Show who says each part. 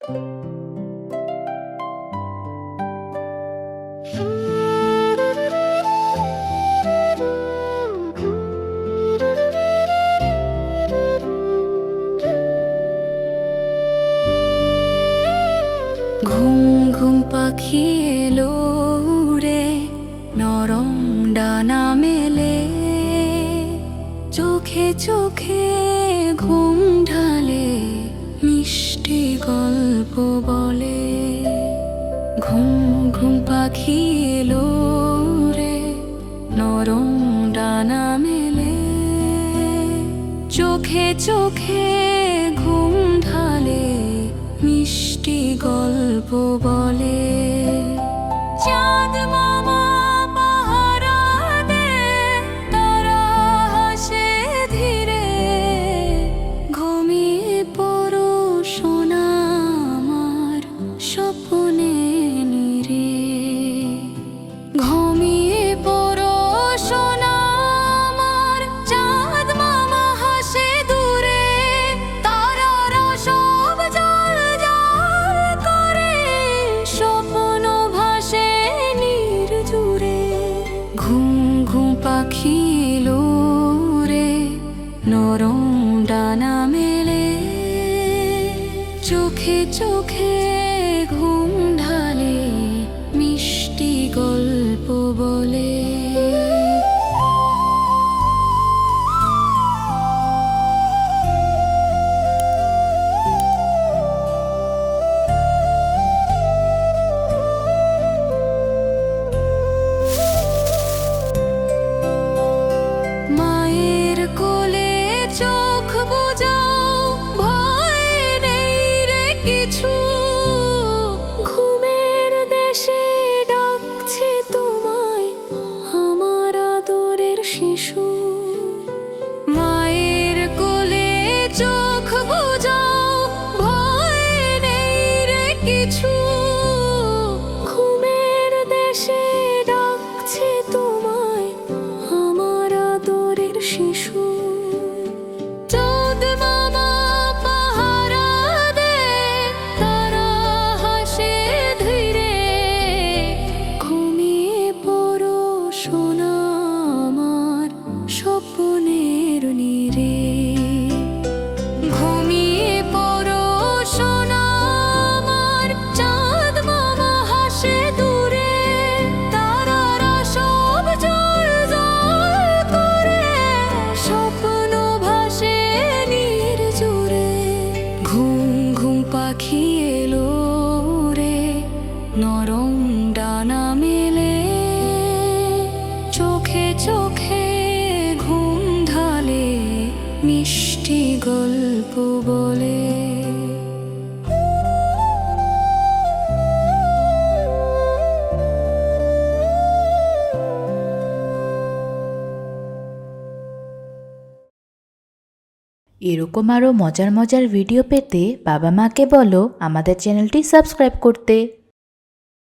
Speaker 1: ঘুম ঘুম পাখি এলো রে, নরম ডানা মেলে, চোখে চোখে ঘুম ঢালে, মিষ্টি গল্প বলে। ঘুম ঘুম পাখি এলো রে, নরম ডানা মেলে, চোখে চোখে ঘুম ঢালে, মিষ্টি গল্প বলে। চাঁদ মামা পাহারা দে, তারা হাসে ধীরে, ঘুমিয়ে পড়ো সোনা আমার স্বপ্নে নীরে। ঘুমিয়ে পড়ো সোনা আমার, চাঁদ মামা হাসে দূরে, তারারা সব জল জল করে, স্বপ্ন ভাসে নীর জুড়ে। ঘুম ঘুম পাখি এলো রে, নরম ডানা মেলে, চোখে চোখে ঘুম ঢালে, মিষ্টি গল্প বলে। মায়ের কোলে চোখ বুজাও, ভয় নেই রে কিছু, ঘুমের দেশে ডাকছে তোমায় আমার আদরের শিশু। মায়ের কোলে চোখ বুজাও, ভয় নেই রে কিছু, ঘুমের দেশে ডাকছে তোমায় আমার আদরের শিশু। চাঁদ মামা পাহারা দে, তারা হাসে ধীরে, ঘুমিয়ে পড়ো সোনা আমার স্বপ্নের নীরে। ঘুমিয়ে পড়ো সোনা আমার, চাঁদ মামা হাসে দূরে, তারারা সব জল জল করে, স্বপ্ন ভাসে নীর জুড়ে। ঘুম ঘুম পাখি এলো রে, নরম ডানা মেলে, চোখে চোখে ঘুম ঢালে, মিষ্টি গল্প বলে।
Speaker 2: এরকম আরও মজার মজার ভিডিও পেতে বাবা মাকে বলো আমাদের চ্যানেলটি সাবস্ক্রাইব করতে।